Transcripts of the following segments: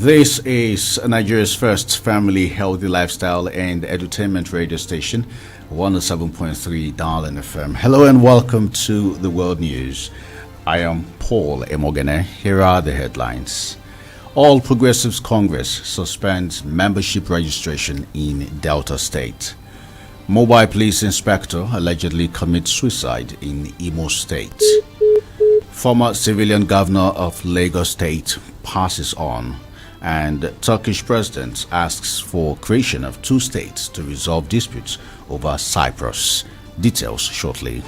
This is Nigeria's first family healthy lifestyle and entertainment radio station, 107.3 Darling FM. Hello and welcome to the World News. I am Paul Emoghene. Here are the headlines. All Progressives Congress suspends membership registration in Delta State. Mobile police inspector allegedly commits suicide in Imo State. Former civilian governor of Lagos State passes on. And Turkish president asks for creation of two states to resolve disputes over Cyprus. Details shortly.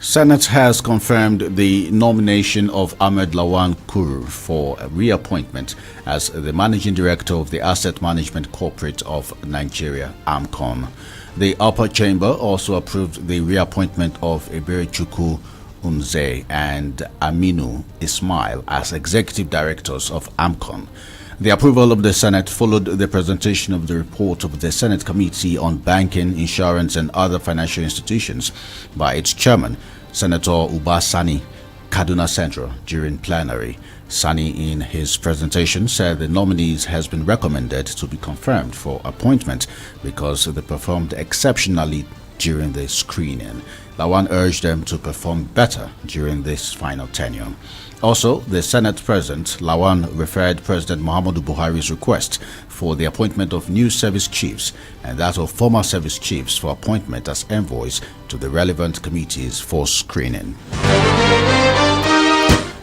Senate has confirmed the nomination of Ahmed Lawan Kuru for reappointment as the managing director of the Asset Management Corporate of Nigeria, AMCON. The upper chamber also approved the reappointment of Eberechukwu Unze and Aminu Ismail as executive directors of AMCON. The approval of the Senate followed the presentation of the report of the Senate Committee on Banking, Insurance and Other Financial Institutions by its chairman, Senator Uba Sani, Kaduna Central, during plenary. Sani, in his presentation, said the nominees has been recommended to be confirmed for appointment because they performed exceptionally during the screening. Lawan urged them to perform better during this final tenure. Also, the Senate President, Lawan, referred President Muhammadu Buhari's request for the appointment of new service chiefs and that of former service chiefs for appointment as envoys to the relevant committees for screening.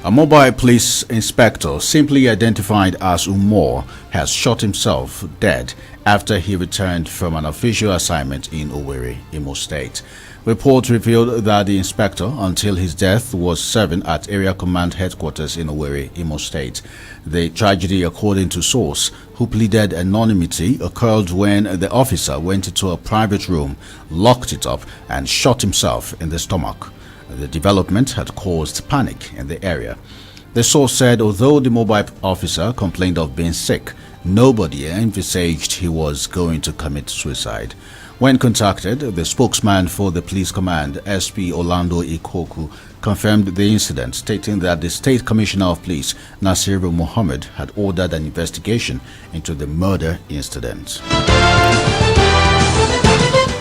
A mobile police inspector, simply identified as Umar, has shot himself dead after he returned from an official assignment in Owerri, Imo State. Reports revealed that the inspector, until his death, was serving at Area Command Headquarters in Owerri, Imo State. The tragedy, according to source who pleaded anonymity, occurred when the officer went into a private room, locked it up, and shot himself in the stomach. The development had caused panic in the area. The source said although the mobile officer complained of being sick, nobody envisaged he was going to commit suicide. When contacted, the spokesman for the police command, SP Orlando Ikoku, confirmed the incident, stating that the State Commissioner of Police, Nasiru Mohammed, had ordered an investigation into the murder incident.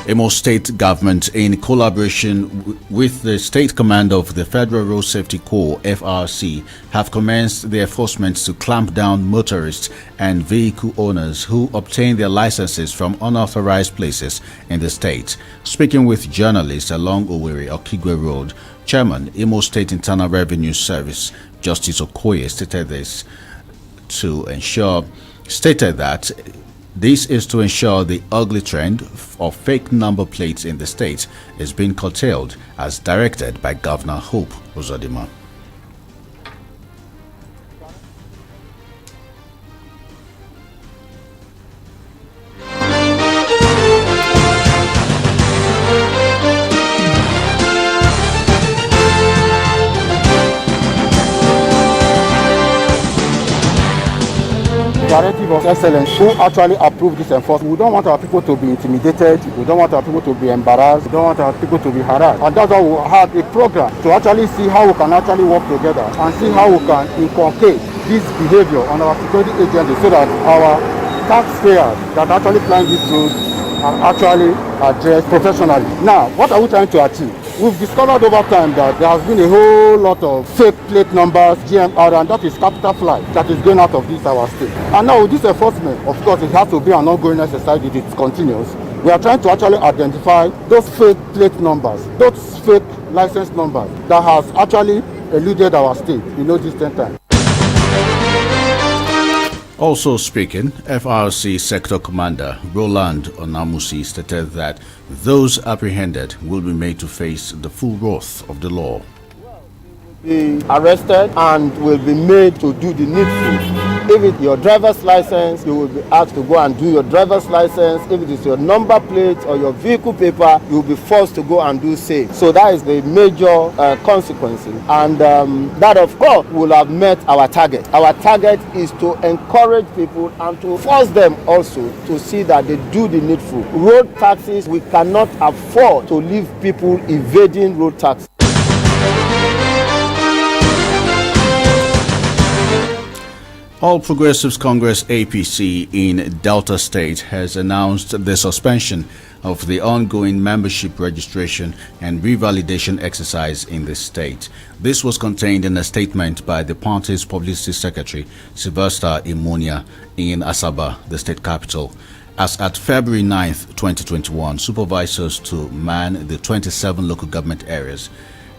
Imo State government, in collaboration with the State Command of the Federal Road Safety Corps, FRC, have commenced the enforcement to clamp down motorists and vehicle owners who obtain their licenses from unauthorized places in the state. Speaking with journalists along Owerri-Okigwe Road, Chairman, Imo State Internal Revenue Service, Justice Okoye, stated that this is to ensure the ugly trend of fake number plates in the state is being curtailed as directed by Governor Hope Uzodinma. Directive of Excellence who actually approved this enforcement. We don't want our people to be intimidated. We don't want our people to be embarrassed. We don't want our people to be harassed. And that's why we have a program to actually see how we can actually work together and see how we can inculcate this behavior on our security agencies so that our taxpayers that actually plan these roads are actually addressed professionally. Now, what are we trying to achieve? We've discovered over time that there has been a whole lot of fake plate numbers, GMR, and that is capital flight that is going out of this our state. And now with this enforcement, of course, it has to be an ongoing exercise if it continues. We are trying to actually identify those fake plate numbers, those fake license numbers that has actually eluded our state in no distant time. Also speaking, FRC Sector Commander Roland Onamusi stated that those apprehended will be made to face the full wrath of the law. Be arrested and will be made to do the needful. If it's your driver's license, you will be asked to go and do your driver's license. If it is your number plate or your vehicle paper, you will be forced to go and do same. So that is the major consequences. And that, of course, will have met our target. Our target is to encourage people and to force them also to see that they do the needful. Road taxes, we cannot afford to leave people evading road taxes. All Progressives Congress APC in Delta State has announced the suspension of the ongoing membership registration and revalidation exercise in the state. This was contained in a statement by the party's publicity secretary, Sylvester Emoghene, in Asaba, the state capital. As at February 9th, 2021, supervisors to man the 27 local government areas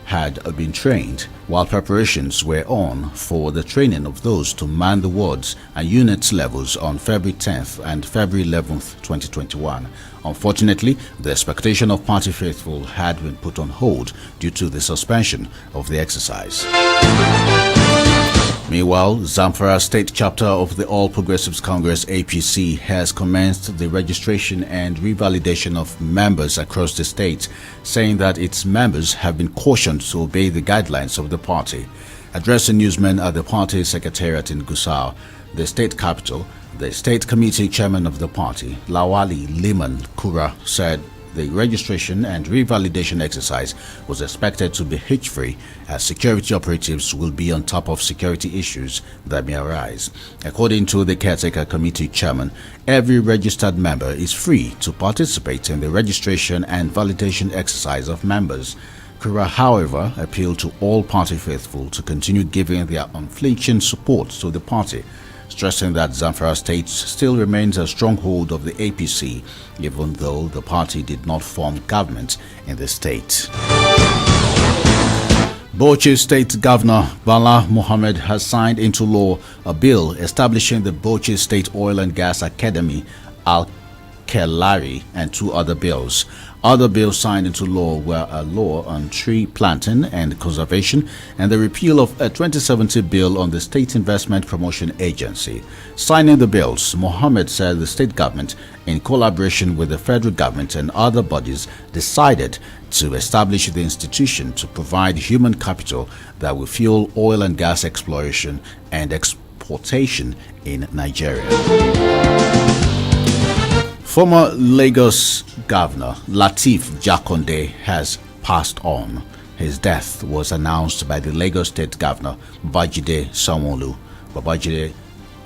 had been trained, while preparations were on for the training of those to man the wards and units levels on February 10th and February 11th, 2021. Unfortunately, the expectation of party faithful had been put on hold due to the suspension of the exercise. Meanwhile, Zamfara State Chapter of the All Progressives Congress APC has commenced the registration and revalidation of members across the state, saying that its members have been cautioned to obey the guidelines of the party. Addressing newsmen at the party secretariat in Gusau, the state capital, the state committee chairman of the party, Lawali Liman Kura, said the registration and revalidation exercise was expected to be hitch-free, as security operatives will be on top of security issues that may arise. According to the caretaker committee chairman, every registered member is free to participate in the registration and validation exercise of members. Kura, however, appealed to all party faithful to continue giving their unflinching support to the party, stressing that Zamfara State still remains a stronghold of the APC, even though the party did not form government in the state. Bauchi State Governor Bala Mohammed has signed into law a bill establishing the Bauchi State Oil and Gas Academy, Al-Kelari, and two other bills. Other bills signed into law were a law on tree planting and conservation and the repeal of a 2070 bill on the State Investment Promotion Agency. Signing the bills, Mohammed said the state government, in collaboration with the federal government and other bodies, decided to establish the institution to provide human capital that will fuel oil and gas exploration and exportation in Nigeria. Former Lagos Governor Lateef Jakonde has passed on. His death was announced by the Lagos State Governor Babajide Sanwo-Olu. Babajide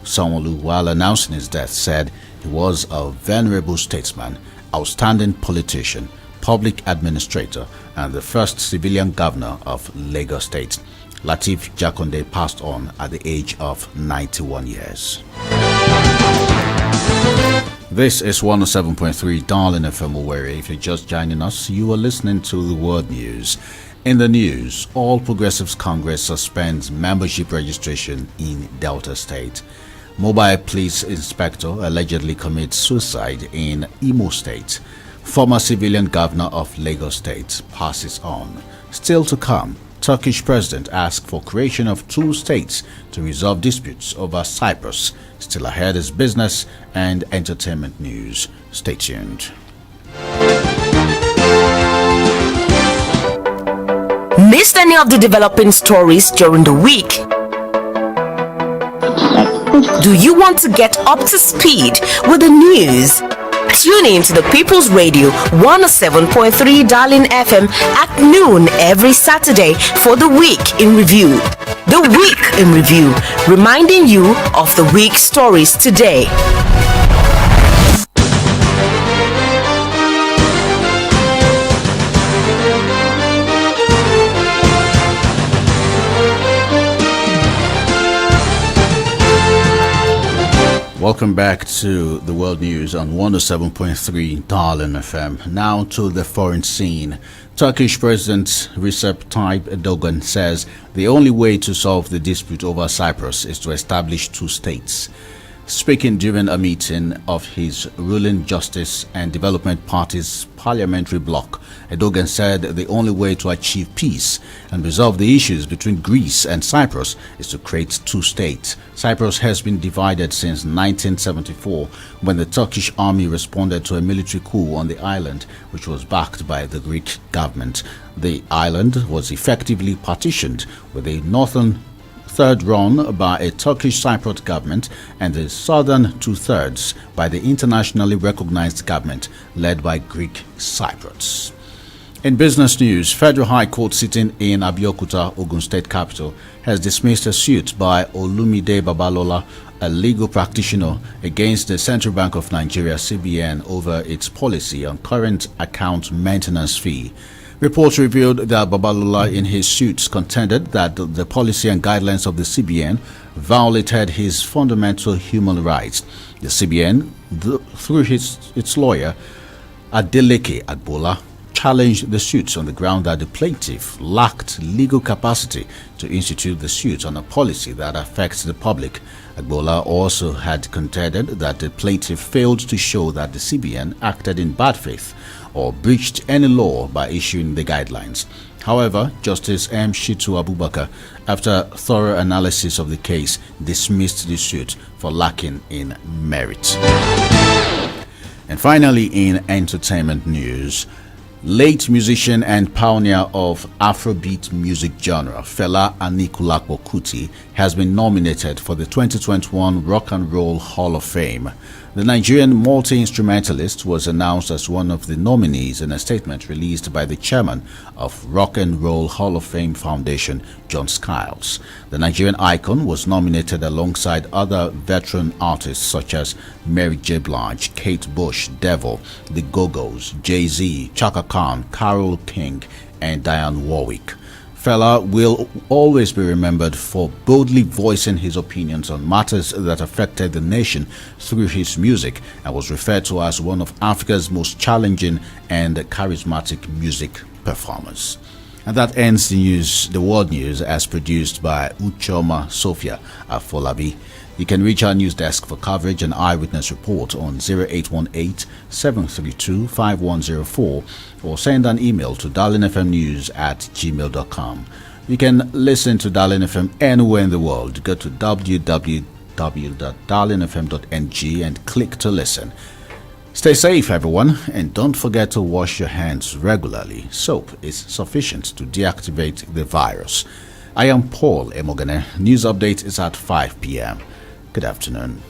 Sanwo-Olu, while announcing his death, said he was a venerable statesman, outstanding politician, public administrator, and the first civilian governor of Lagos State. Lateef Jakonde passed on at the age of 91 years. This is 107.3 Darling FM Owerri. If you're just joining us, you are listening to the World News. In the news, All Progressives Congress suspends membership registration in Delta State. Mobile police inspector allegedly commits suicide in Imo State. Former civilian governor of Lagos State passes on. Still to come, Turkish president asks for creation of two states to resolve disputes over Cyprus. Still ahead is business and entertainment news. Stay tuned. Missed any of the developing stories during the week? Do you want to get up to speed with the news? Tune in to the People's Radio 107.3 Darling FM at noon every Saturday for the Week in Review. The Week in Review, reminding you of the week's stories today. Welcome back to the World News on 107.3 Darling FM. Now to the foreign scene. Turkish President Recep Tayyip Erdogan says the only way to solve the dispute over Cyprus is to establish two states. Speaking during a meeting of his ruling Justice and Development Party's parliamentary bloc, Erdogan said the only way to achieve peace and resolve the issues between Greece and Cyprus is to create two states. Cyprus has been divided since 1974, when the Turkish army responded to a military coup on the island, which was backed by the Greek government. The island was effectively partitioned, with the northern third run by a Turkish Cypriot government and the southern two-thirds by the internationally recognized government led by Greek Cypriots. In business news, Federal High Court sitting in Abeokuta, Ogun State capital, has dismissed a suit by Olumide Babalola, a legal practitioner, against the Central Bank of Nigeria (CBN) over its policy on current account maintenance fee. Reports revealed that Babalola in his suits contended that the policy and guidelines of the CBN violated his fundamental human rights. The CBN, through its lawyer, Adeleke Agbola, challenged the suits on the ground that the plaintiff lacked legal capacity to institute the suit on a policy that affects the public. Agbola also had contended that the plaintiff failed to show that the CBN acted in bad faith or breached any law by issuing the guidelines. However, Justice M. Shitu Abubakar, after thorough analysis of the case, dismissed the suit for lacking in merit. And finally, in entertainment news, late musician and pioneer of Afrobeat music genre, Fela Anikulapo Kuti, has been nominated for the 2021 Rock and Roll Hall of Fame. The Nigerian multi-instrumentalist was announced as one of the nominees in a statement released by the chairman of Rock and Roll Hall of Fame Foundation, John Skiles. The Nigerian icon was nominated alongside other veteran artists such as Mary J. Blige, Kate Bush, Devil, The Go-Go's, Jay-Z, Chaka Khan, Carole King, and Dionne Warwick. Fela will always be remembered for boldly voicing his opinions on matters that affected the nation through his music, and was referred to as one of Africa's most challenging and charismatic music performers. And that ends the news, the world news, as produced by Uchoma Sophia Afolabi. You can reach our news desk for coverage and eyewitness report on 0818-732-5104 or send an email to darlingfmnews@gmail.com. You can listen to Darling FM anywhere in the world. Go to www.darlingfm.ng and click to listen. Stay safe, everyone, and don't forget to wash your hands regularly. Soap is sufficient to deactivate the virus. I am Paul Emoghene. News update is at 5 p.m. Good afternoon.